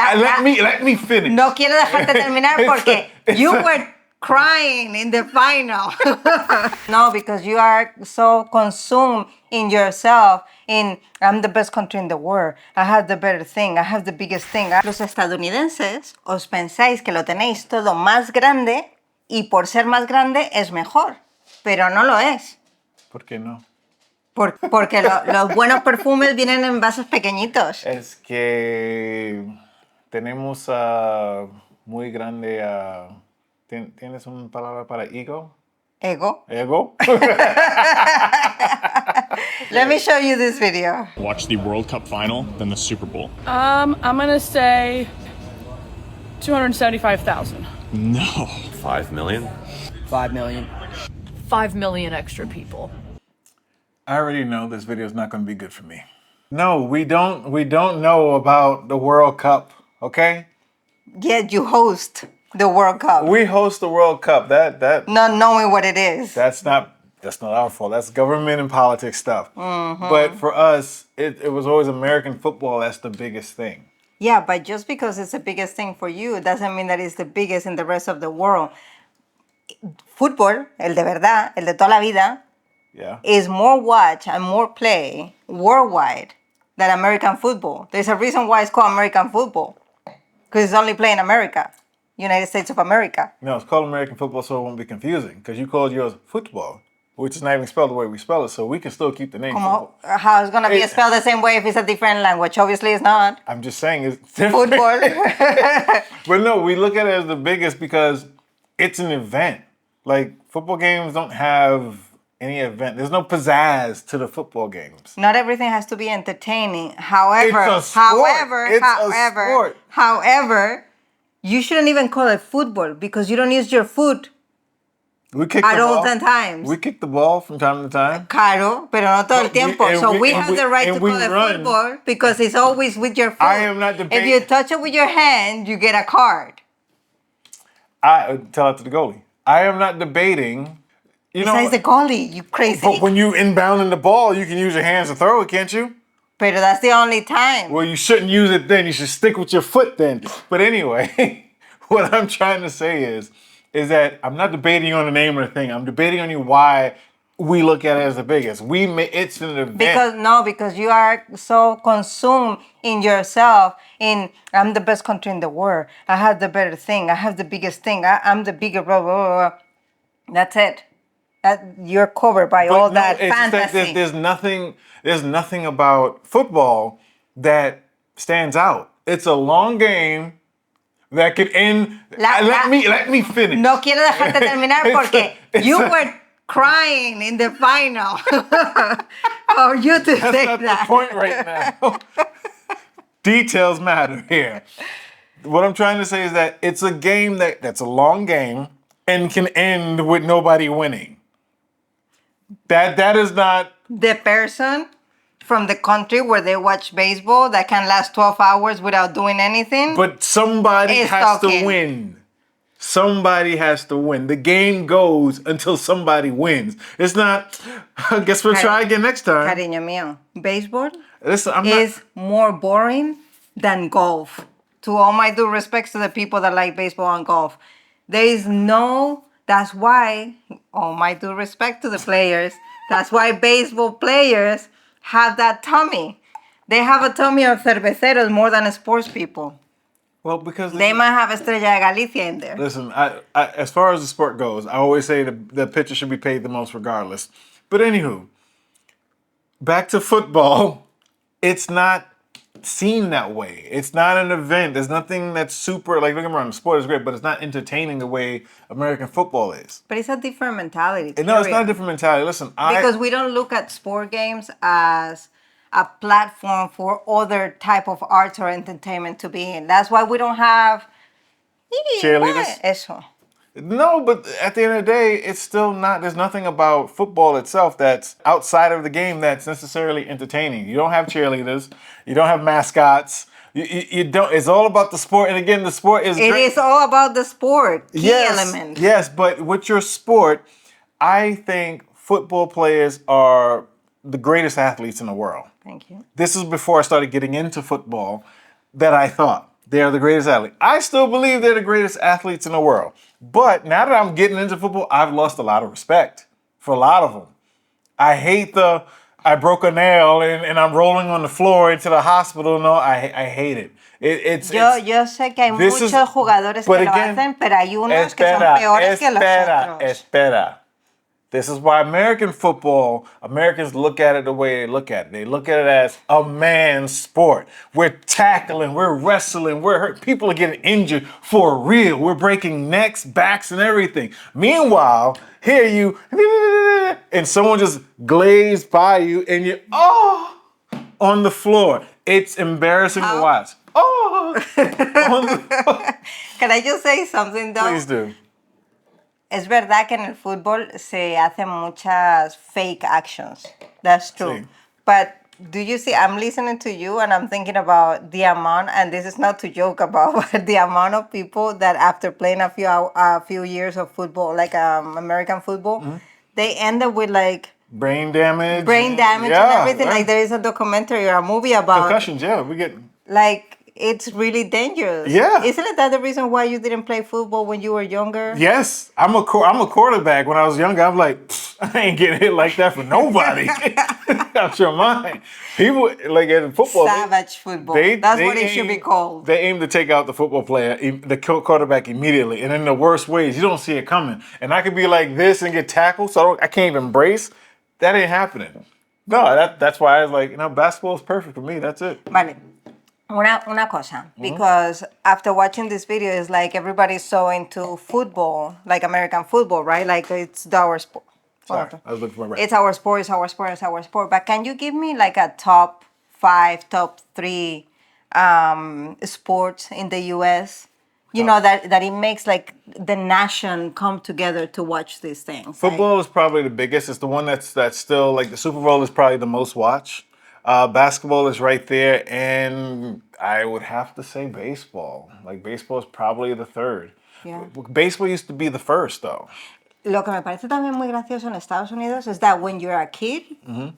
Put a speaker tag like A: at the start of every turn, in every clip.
A: Let me finish.
B: No quiero dejarte terminar porque you were crying in the final. No, because you are so consumed in yourself, in I'm the best country in the world, I have the better thing, I have the biggest thing. Los estadounidenses os pensáis que lo tenéis todo más grande y por ser más grande es mejor, pero no lo es.
A: ¿Por qué no?
B: Porque los buenos perfumes vienen en vasos pequeñitos.
A: Es que tenemos muy grande. ¿Tienes una palabra para ego?
B: Ego.
A: Ego?
B: Let me show you this video.
C: Watch the World Cup final, then the Super Bowl.
D: I'm gonna say 275,000.
C: No.
E: 5 million?
D: 5 million.
F: 5 million extra people.
A: I already know this video is not going to be good for me. No, we don't know about the World Cup, okay?
B: Yet you host the World Cup.
A: We host the World Cup. That
B: Not knowing what it is.
A: that's not our fault. That's government and politics stuff.
B: Mm-hmm.
A: But for us, it was always American football. That's the biggest thing.
B: Yeah, but just because it's the biggest thing for you doesn't mean that it's the biggest in the rest of the world. Fútbol, el de verdad, el de toda la vida,
A: Yeah.
B: is more watch and more play worldwide than American football. There's a reason why it's called American football. Because it's only played in America, United States of America.
A: No, it's called American football so it won't be confusing. Because you called yours football, which is not even spelled the way we spell it, so we can still keep the name football.
B: How it's going to be spelled the same way if it's a different language? Obviously, it's not.
A: I'm just saying it's different.
B: Football.
A: But no, we look at it as the biggest because it's an event. Like, football games don't have any event. There's no pizzazz to the football games.
B: Not everything has to be entertaining. However,
A: It's a sport.
B: However, you shouldn't even call it football because you don't use your foot
A: We kick
B: at
A: the
B: all
A: ball.
B: the times.
A: We kick the ball from time to time.
B: Claro, pero no todo el tiempo. We have the right to call it football because it's always with your foot.
A: I am not debating.
B: If you touch it with your hand, you get a card.
A: I tell it to the goalie. I am not debating. You know,
B: Besides the goalie, you crazy.
A: but when you inbounding the ball, you can use your hands to throw it, can't you?
B: Pero that's the only time.
A: Well, you shouldn't use it then. You should stick with your foot then. But anyway, what I'm trying to say is that I'm not debating on the name of the thing. I'm debating on you why we look at it as the biggest. It's an event.
B: Because you are so consumed in yourself, in I'm the best country in the world, I have the better thing, I have the biggest thing, I'm the bigger blah, blah, blah. That's it. You're covered by all that fantasy.
A: There's nothing about football that stands out. It's a long game that could end. Let me finish.
B: No quiero dejarte terminar porque you were crying in the final. For you to say
A: That's not
B: that.
A: the point right now. Details matter here. What I'm trying to say is that it's a game that's a long game and can end with nobody winning. That is not
B: The person from the country where they watch baseball that can last 12 hours without doing anything.
A: But somebody
B: It's
A: has
B: talking.
A: to win. Somebody has to win. The game goes until somebody wins. It's not, I guess we'll try again next time.
B: Cariño mío, baseball
A: Listen,
B: is more boring than golf. To all my due respects to the people that like baseball and golf. That's why, all my due respect to the players, that's why baseball players have that tummy. They have a tummy of cerveceros more than sports people.
A: Well, because
B: They might have Estrella de Galicia in there.
A: listen, I as far as the sport goes, I always say the pitcher should be paid the most regardless. But anywho, back to football, it's not seen that way. It's not an event. There's nothing that's super, like, don't get me wrong, the sport is great, but it's not entertaining the way American football is.
B: But it's a different mentality.
A: No, it's not a
B: period.
A: different mentality. Listen,
B: Because we don't look at sport games as a platform for other type of arts or entertainment to be in. That's why we don't have
A: Cheerleaders?
B: Eso.
A: No, but at the end of the day, it's still not, there's nothing about football itself that's outside of the game that's necessarily entertaining. You don't have cheerleaders. You don't have mascots. You don't, it's all about the sport. And again, the sport is
B: It
A: great.
B: is all about the sport. Key
A: Yes,
B: element.
A: yes, but with your sport, I think football players are the greatest athletes in the world.
B: Thank you.
A: This is before I started getting into football that I thought. They are the greatest athlete. I still believe they're the greatest athletes in the world. But now that I'm getting into football, I've lost a lot of respect for a lot of them. I hate I broke a nail and I'm rolling on the floor into the hospital. No, I hate it.
B: Yo sé que hay muchos jugadores que lo hacen, pero hay unos que son peores que los otros.
A: Espera. This is why American football, Americans look at it the way they look at it. They look at it as a man's sport. We're tackling, we're wrestling, we're hurt. People are getting injured for real. We're breaking necks, backs, and everything. Meanwhile, here you, and someone just glazed by you and you're, on the floor. It's embarrassing to watch. On the floor.
B: Can I just say something though?
A: Please do.
B: Es verdad que en el fútbol se hacen muchas fake actions. That's true.
A: Sí.
B: But do you see, I'm listening to you and I'm thinking about the amount, and this is not to joke about, but the amount of people that after playing a few years of football, like American football, they end up with like
A: Brain damage.
B: And everything. Like there is a documentary or a movie about
A: concussions. Yeah, we get
B: like it's really dangerous.
A: Yeah.
B: Isn't that the reason why you didn't play football when you were younger?
A: Yes, I'm a quarterback. When I was younger, I'm like, I ain't getting hit like that for nobody. Out your mind. People like in football.
B: Savage football. That's what it should be called.
A: They aim to take out the football player, the quarterback immediately, and in the worst ways. You don't see it coming. And I could be like this and get tackled, so I can't even brace. That ain't happening. No, that's why I was like, basketball is perfect for me. That's it.
B: Vale. Una cosa, because after watching this video, it's like everybody's so into football, like American football, right? Like it's our sport.
A: Sorry, I was looking for my right.
B: It's our sport, it's our sport, it's our sport. But can you give me like a top 5, top 3 sports in the U.S.? You know, that it makes like the nation come together to watch these things.
A: Football is probably the biggest. It's the one that's still like the Superbowl is probably the most watched. Basketball is right there, and I would have to say baseball. Like baseball is probably the third.
B: Yeah.
A: Baseball used to be the first, though.
B: Lo que me parece también muy gracioso en Estados Unidos is that when you're a kid,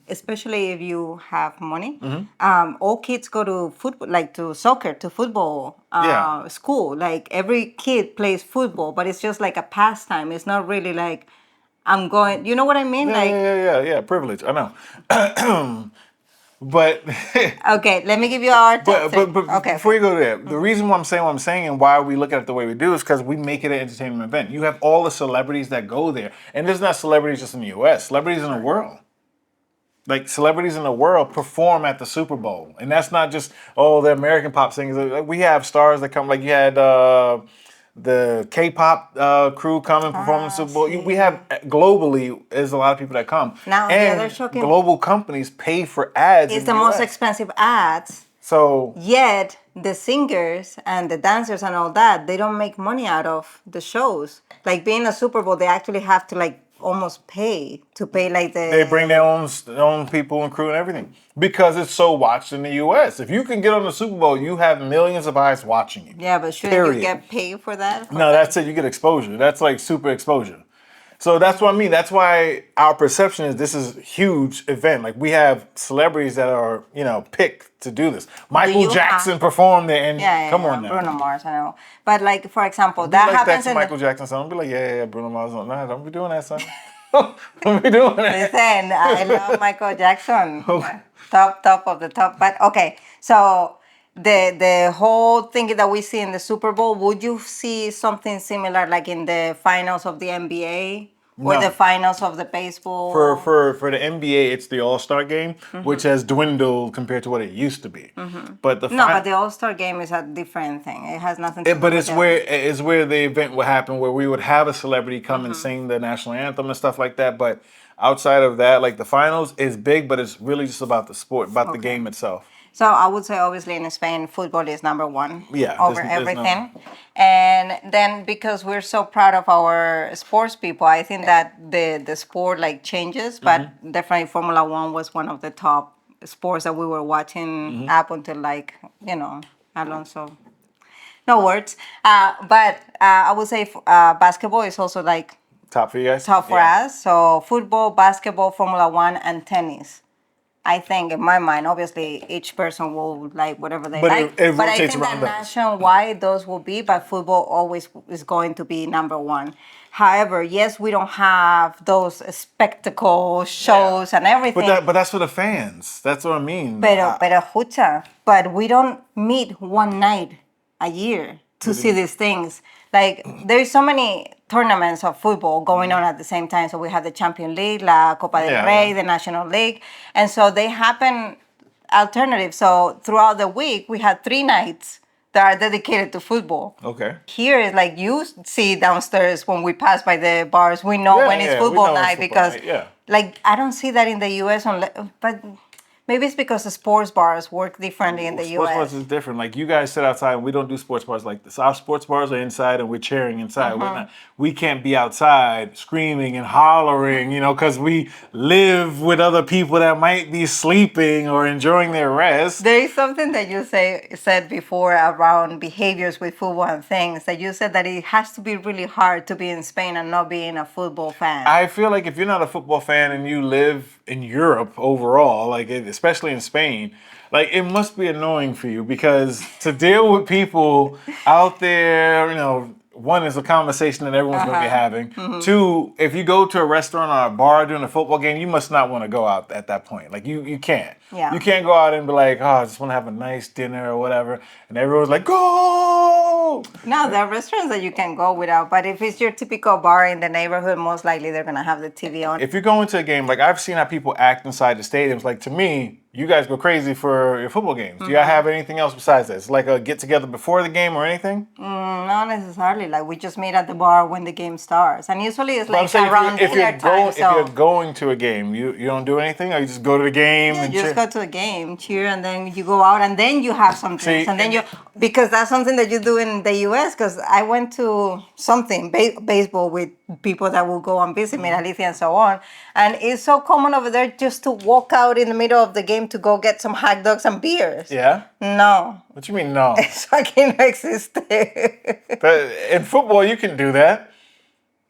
B: especially if you have money, all kids go to football, like to soccer, to football school. Like every kid plays football, but it's just like a pastime. It's not really like I'm going. You know what I mean?
A: Yeah. Privilege. I know. But
B: okay, let me give you our top three.
A: But
B: okay,
A: before you go there, the reason why I'm saying what I'm saying and why we look at it the way we do is because we make it an entertainment event. You have all the celebrities that go there, and there's not celebrities just in the U.S. Celebrities in the world. Like celebrities in the world perform at the Super Bowl, and that's not just the American pop singers. We have stars that come. Like you had the K-pop crew come and perform in the Super Bowl.
B: Sí.
A: We have globally, there's a lot of people that come.
B: Now,
A: and global companies pay for ads.
B: It's the most expensive ads.
A: So
B: yet the singers and the dancers and all that, they don't make money out of the shows. Like being a Super Bowl, they actually have to like almost pay like the.
A: They bring their own people and crew and everything because it's so watched in the U.S. If you can get on the Super Bowl, you have millions of eyes watching you.
B: Yeah, but shouldn't you get paid for that?
A: No, that's it. You get exposure. That's like super exposure. So that's what I mean. That's why our perception is this is a huge event. Like we have celebrities that are picked to do this. Michael Jackson performed there, and come on now.
B: Bruno Mars, I know. But like for example,
A: that
B: happens
A: that's in Michael Jackson song. Be like, yeah, Bruno Mars. No, don't be doing that, son. Don't be doing that.
B: Listen, I love Michael Jackson. Top of the top. But okay, so the whole thing that we see in the Super Bowl, would you see something similar like in the finals of the NBA? Or the finals of the baseball?
A: For the NBA, it's the All-Star game, which has dwindled compared to what it used to be. But but
B: the All-Star game is a different thing. It has nothing to do
A: but
B: with
A: it's where the event would happen, where we would have a celebrity come and sing the national anthem and stuff like that. But outside of that, like the finals is big, but it's really just about the sport, about the game itself.
B: So I would say obviously in Spain, football is number one over everything. And then because we're so proud of our sports people, I think that the sport like changes, but definitely Formula One was one of the top sports that we were watching up until like, Alonso. No words. But I would say basketball is also like
A: top for you guys?
B: Top for us. So football, basketball, Formula One, and tennis. I think in my mind, obviously each person will like whatever they
A: But
B: like.
A: it
B: but I
A: rotates
B: think that
A: around those.
B: nationwide those will be, but football always is going to be number one. However, yes, we don't have those spectacle shows and everything.
A: But that's for the fans. That's what I mean.
B: Pero escucha, but we don't meet one night a year to see these things. Like there's so many tournaments of football going on at the same time. So we have the Champions League, La Copa del Rey, the National League, and so they happen alternative. So throughout the week, we had 3 nights that are dedicated to football.
A: Okay.
B: Here is like you see downstairs when we pass by the bars, we know when it's
A: we
B: football
A: know it's
B: night
A: football
B: because
A: night, yeah.
B: like I don't see that in the US but maybe it's because the sports bars work differently in the
A: Sports
B: US.
A: bars is different. Like you guys sit outside, and we don't do sports bars like this. Our sports bars are inside, and we're cheering inside. We can't be outside screaming and hollering, because we live with other people that might be sleeping or enjoying their rest.
B: There is something that you said before around behaviors with football and things that you said that it has to be really hard to be in Spain and not being a football fan.
A: I feel like if you're not a football fan and you live in Europe overall, especially in Spain, like it must be annoying for you because to deal with people out there, one is a conversation that everyone's going to be having. Two, if you go to a restaurant or a bar during a football game, you must not want to go out at that point. Like you can't.
B: Yeah.
A: You can't go out and be like, I just want to have a nice dinner or whatever. And everyone's like, go!
B: No, there are restaurants that you can go without, but if it's your typical bar in the neighborhood, most likely they're going to have the TV on.
A: If you're going to a game, like I've seen how people act inside the stadiums, like to me, you guys go crazy for your football games. Do y'all have anything else besides this? Like a get together before the game or anything?
B: Not necessarily. Like we just meet at the bar when the game starts, and usually it's
A: But I'm
B: like
A: saying
B: around dinner time.
A: if you're going to a game, you don't do anything, or you just go to the game and
B: you just
A: cheer?
B: go to the game, cheer, and then you go out, and then you have some drinks, and then because that's something that you do in the U.S. Because I went to something baseball with people that will go and visit me, Alicia, and so on, and it's so common over there just to walk out in the middle of the game to go get some hot dogs and beers.
A: Yeah?
B: No.
A: What you mean no?
B: Eso aquí no existe.
A: But in football, you can do that.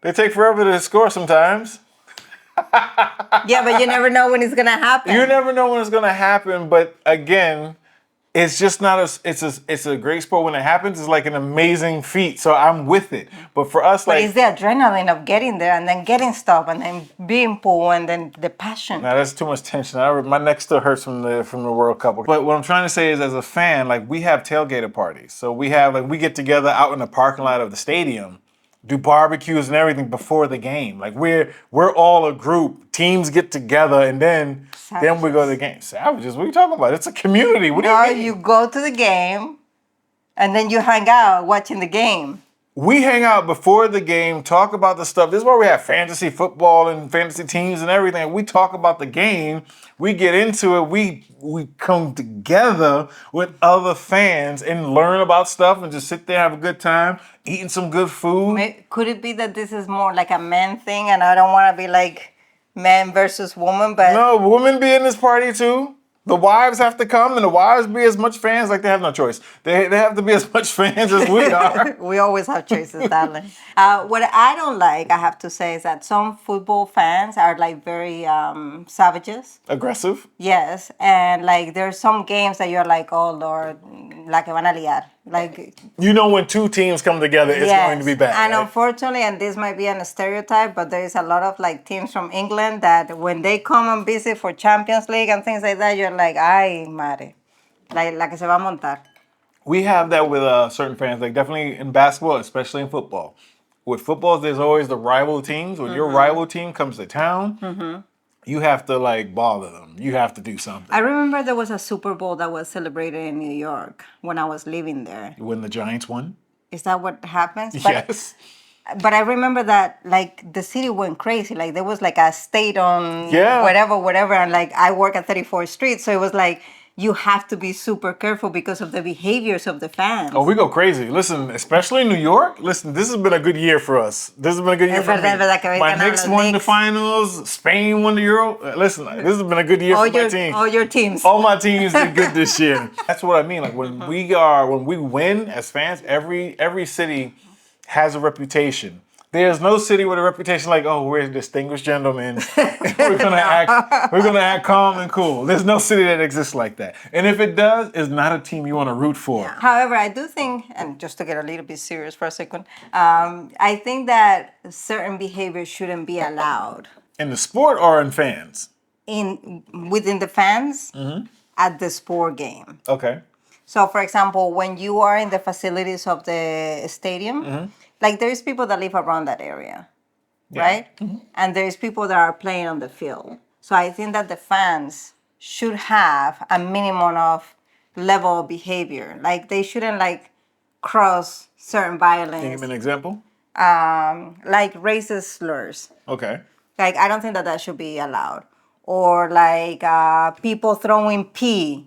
A: They take forever to score sometimes.
B: Yeah, but you never know when it's gonna happen.
A: You never know when it's going to happen, but again, it's just not it's a great sport when it happens. It's like an amazing feat, so I'm with it. But for us,
B: But
A: like,
B: it's the adrenaline of getting there and then getting stopped and then being pulled and then the passion.
A: now that's too much tension. My neck still hurts from the World Cup. But what I'm trying to say is, as a fan, like we have tailgater parties, so we get together out in the parking lot of the stadium, do barbecues and everything before the game. Like we're all a group. Teams get together and then we go to the game. Savages? What are you talking about? It's a community. What do you mean?
B: You go to the game and then you hang out watching the game.
A: We hang out before the game, talk about the stuff. This is why we have fantasy football and fantasy teams and everything. We talk about the game. We get into it. We come together with other fans and learn about stuff and just sit there, have a good time, eating some good food.
B: Could it be that this is more like a man thing and I don't want to be like man versus woman, but
A: No, women be in this party too. The wives have to come, and the wives be as much fans. Like they have no choice. They have to be as much fans as we are.
B: we always have choices, darling. What I don't like, I have to say, is that some football fans are like very savages.
A: Aggressive.
B: Yes, and like there's some games that you're like, oh Lord, la que van a liar. Like
A: When two teams come together, it's going to be bad.
B: And
A: right?
B: unfortunately, and this might be a stereotype, but there is a lot of like teams from England that when they come and visit for Champions League and things like that, you're like, ay, madre, like la que se va a montar.
A: We have that with certain fans, like definitely in basketball, especially in football. With football, there's always the rival teams. When your rival team comes to town, you have to like bother them. You have to do something.
B: I remember there was a Super Bowl that was celebrated in New York when I was living there.
A: When the Giants won?
B: Is that what happens?
A: Yes.
B: But I remember that like the city went crazy. Like there was like a state on
A: Yeah.
B: whatever. And like I work at 34th Street. So it was like you have to be super careful because of the behaviors of the fans.
A: Oh, we go crazy. Listen, especially in New York. Listen, this has been a good year for us. This has been a good year
B: Es
A: for
B: verdad,
A: me.
B: verdad que
A: My
B: ganaron
A: Knicks
B: los
A: won the
B: Knicks.
A: finals. Spain won the Euro. Listen, this has been a good year for my team.
B: All your teams.
A: All my teams did good this year. That's what I mean. Like when we win as fans, every city has a reputation. There's no city with a reputation like, oh, we're distinguished gentlemen. we're gonna act calm and cool. There's no city that exists like that. And if it does, it's not a team you want to root for.
B: However, I do think, and just to get a little bit serious for a second, I think that certain behaviors shouldn't be allowed
A: In the sport or in fans?
B: within the fans at the sport game.
A: Okay.
B: So, for example, when you are in the facilities of the stadium, like there's people that live around that area, right? And there's people that are playing on the field. So I think that the fans should have a minimum of level of behavior. Like they shouldn't like cross certain violence.
A: Can you give me an example?
B: Like racist slurs.
A: Okay.
B: Like I don't think that that should be allowed. Or like people throwing pee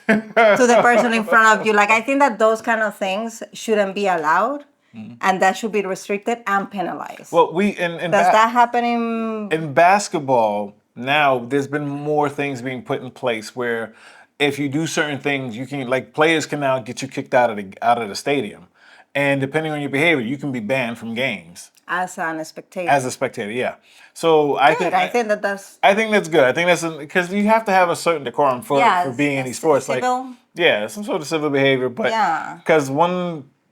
B: to the person in front of you. Like I think that those kind of things shouldn't be allowed, and that should be restricted and penalized.
A: Well,
B: Does that happen
A: in basketball now? There's been more things being put in place where if you do certain things, you can like players can now get you kicked out of the stadium, and depending on your behavior, you can be banned from games.
B: as an spectator?
A: As a spectator, yeah. So I think
B: that's
A: I think that's good. I think that's because you have to have a certain decorum for being in these sports.
B: civil.
A: Like some sort of civil behavior, but
B: Yeah.
A: because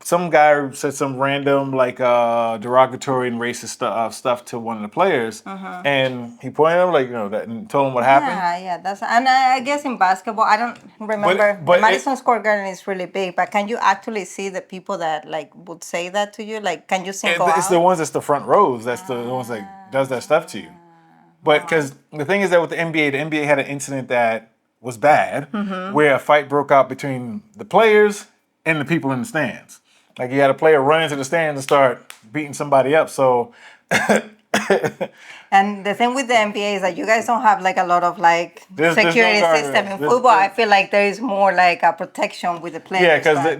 A: some guy said some random like derogatory and racist stuff to one of the players, and he pointed out like that and told him what happened.
B: Yeah, that's, and I guess in basketball, I don't remember.
A: But
B: the Madison Square Garden is really big, but can you actually see the people that like would say that to you? Like, can you single
A: It's
B: out?
A: the ones that's the front rows. That's the ones that does that stuff to you. But because the thing is that with the NBA had an incident that was bad, where a fight broke out between the players and the people in the stands. Like you had a player run into the stands and start beating somebody up. So,
B: and the thing with the NBA is that you guys don't have like a lot of like
A: There's no
B: security
A: guardrails.
B: system in football. I feel like there is more like a protection with the players.
A: yeah, because
B: but-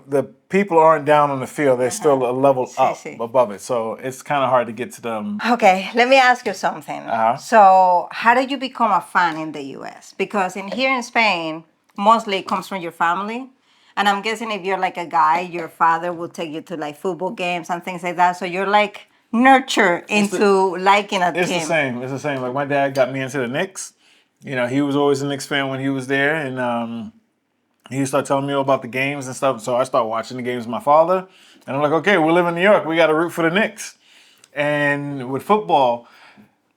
A: the people aren't down on the field; they're still a level up
B: sí.
A: above it. So it's kind of hard to get to them.
B: Okay, let me ask you something. So, how did you become a fan in the U.S.? Because here in Spain, mostly it comes from your family. And I'm guessing if you're like a guy, your father will take you to like football games and things like that. So you're like nurtured into liking a
A: It's
B: team.
A: the same. It's the same. Like my dad got me into the Knicks. He was always a Knicks fan when he was there, and he started telling me all about the games and stuff. So I started watching the games with my father, and I'm like, okay, we live in New York. We got to root for the Knicks. And with football,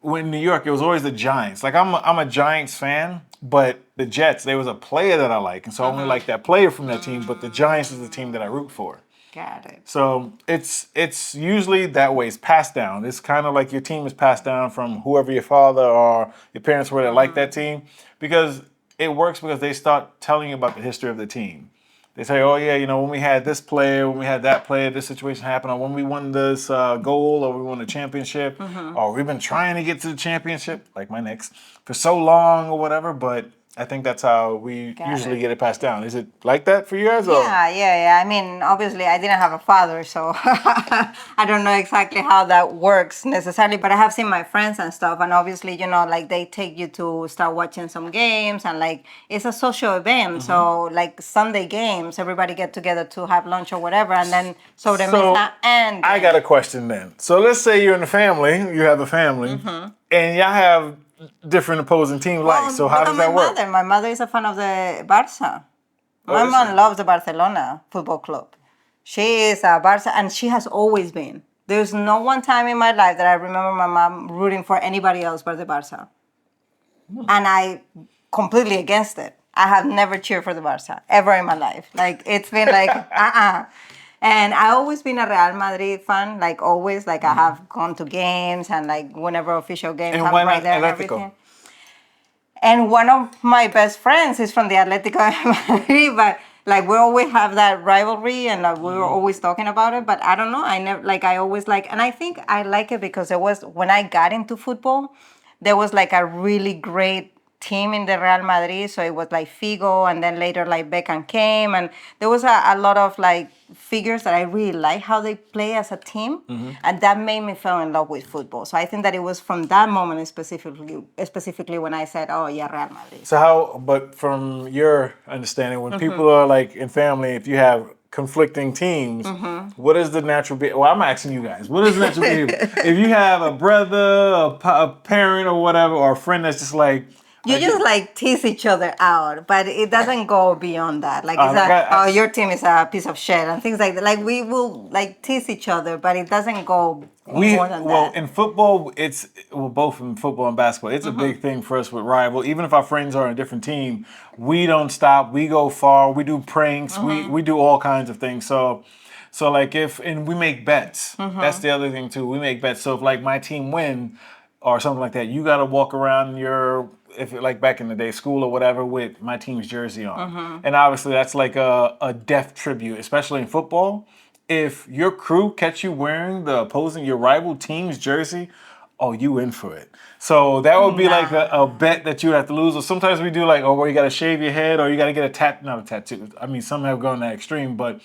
A: in New York, it was always the Giants. Like I'm a Giants fan, but the Jets, there was a player that I like, and so I only like that player from that team. But the Giants is the team that I root for.
B: Got it.
A: So it's usually that way. It's passed down. It's kind of like your team is passed down from whoever your father or your parents were that like that team, because it works because they start telling you about the history of the team. They say, oh yeah, when we had this player, when we had that player, this situation happened, or when we won this goal, or we won the championship, or we've been trying to get to the championship, like my Knicks, for so long or whatever. But I think that's how we usually get it passed down. Is it like that for you guys? Or?
B: Yeah. I mean, obviously, I didn't have a father, so I don't know exactly how that works necessarily. But I have seen my friends and stuff, and obviously, like they take you to start watching some games, and like it's a social event. So like Sunday games, everybody get together to have lunch or whatever, and then so the mesa and
A: I got a question then. So let's say you're in a family, you have a family, and y'all have different opposing team likes. So how does that work?
B: My mother is a fan of the Barça. My mom loves the Barcelona Football Club. She is a Barça, and she has always been. There's no one time in my life that I remember my mom rooting for anybody else but the Barça. And I completely against it. I have never cheered for the Barça ever in my life. Like it's been like And I always been a Real Madrid fan, like always. Like I have gone to games and like whenever official games,
A: And
B: I'm
A: why
B: right
A: not
B: there and
A: Athletico?
B: everything. And one of my best friends is from the Athletico de Madrid, but like we always have that rivalry and we were always talking about it. But I don't know, I always like, and I think I like it because when I got into football, there was like a really great team in the Real Madrid. So it was like Figo, and then later like Beckham came, and there was a lot of like figures that I really like how they play as a team, and that made me fall in love with football. So I think that it was from that moment specifically when I said, oh yeah, Real Madrid.
A: So but from your understanding, when people are like in family, if you have conflicting teams, what is the natural behavior? Well, I'm asking you guys, what is the natural behavior? If you have a brother, a parent, or whatever, or a friend that's just like,
B: You just like tease each other out, but it doesn't go beyond that. Like it's
A: like
B: your team is a piece of shit and things like that. Like we will like tease each other, but it doesn't go more than that.
A: in football, both in football and basketball, it's a big thing for us with rival. Even if our friends are on a different team, we don't stop. We go far. We do pranks. We do all kinds of things. So like and we make bets. That's the other thing too. We make bets. So if like my team win or something like that, you got to walk around if like back in the day, school or whatever, with my team's jersey on. And obviously that's like a death tribute, especially in football. If your crew catch you wearing your rival team's jersey, oh, you in for it. So that would be like a bet that you would have to lose. Or sometimes we do like, well, you got to shave your head or you got to get not a tattoo. I mean, some have gone that extreme, but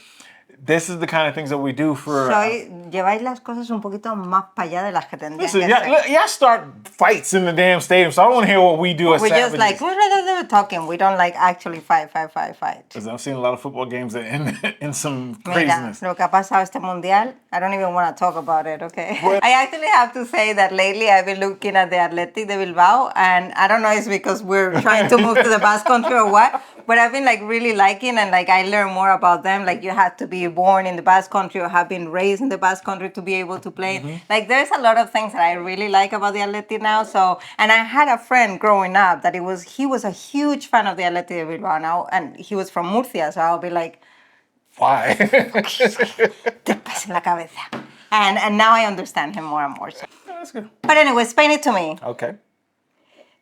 A: this is the kind of things that we do for...
B: Lleváis las cosas un poquito más para allá de las que tendrían
A: Listen,
B: que ser.
A: y'all start fights in the damn stadium, so I don't want to hear what we do as
B: We're
A: savages.
B: just like, we're talking. We don't like actually fight.
A: Because I've seen a lot of football games that end in some
B: Mira,
A: craziness.
B: lo que ha pasado este mundial, I don't even want to talk about it, okay? I actually have to say that lately I've been looking at the Athletic de Bilbao, and I don't know if it's because we're trying to move to the Basque Country or what, but I've been like really liking, and like I learn more about them. Like you had to be born in the Basque Country or have been raised in the Basque Country to be able to play. Like there's a lot of things that I really like about the Athletic now. So, and I had a friend growing up that he was a huge fan of the Athletic de Bilbao now, and he was from Murcia, so I'll be like,
A: Why?
B: te pasa en la cabeza. And now I understand him more and more. So.
A: That's good.
B: But anyway, explain it to me.
A: Okay.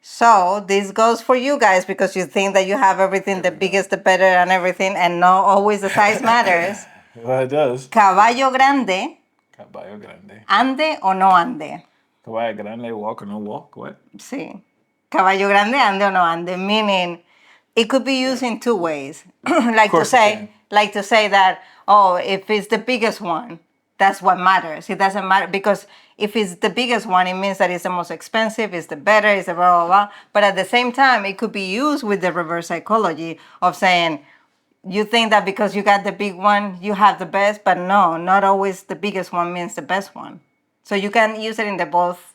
B: So this goes for you guys because you think that you have everything, the biggest, the better, and everything, and not always the size matters.
A: Well, it does.
B: Caballo grande,
A: Caballo grande.
B: ande o no ande.
A: Caballo grande, walk or no walk? What?
B: Sí. Caballo grande, ande o no ande, meaning it could be used in two ways. like to say that, oh, if it's the biggest one, that's what matters. It doesn't matter because if it's the biggest one, it means that it's the most expensive, it's the better, it's the blah, blah, blah. But at the same time, it could be used with the reverse psychology of saying, you think that because you got the big one, you have the best, but no, not always the biggest one means the best one. So you can use it in the both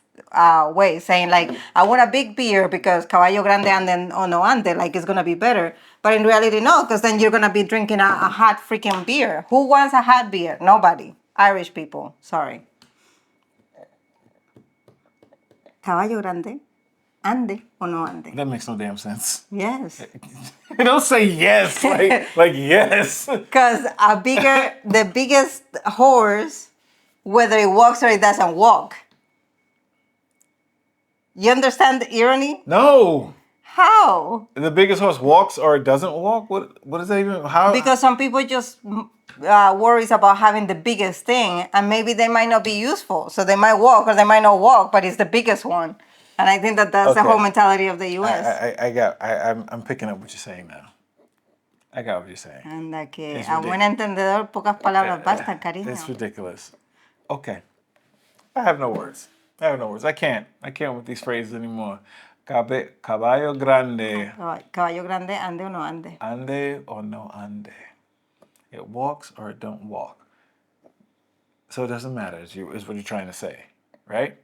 B: ways, saying like, I want a big beer because caballo grande ande o no ande, like it's going to be better. But in reality, no, because then you're going to be drinking a hot freaking beer. Who wants a hot beer? Nobody. Irish people, sorry. Caballo grande, ande o no ande?
A: That makes no damn sense.
B: Yes.
A: Don't say yes, like yes.
B: Because the biggest horse, whether it walks or it doesn't walk. You understand the irony?
A: No.
B: How?
A: The biggest horse walks or it doesn't walk? What is that even? How?
B: Because some people just worries about having the biggest thing, and maybe they might not be useful. So they might walk or they might not walk, but it's the biggest one. And I think that's the whole mentality of the U.S.
A: I'm picking up what you're saying now. I got what you're saying.
B: Anda que a buen entendedor pocas palabras bastan, cariño.
A: It's ridiculous. Okay. I have no words. I can't with these phrases anymore. Caballo grande.
B: Caballo grande, ande o no ande.
A: Ande or no ande. It walks or it don't walk. So it doesn't matter, is what you're trying to say, right?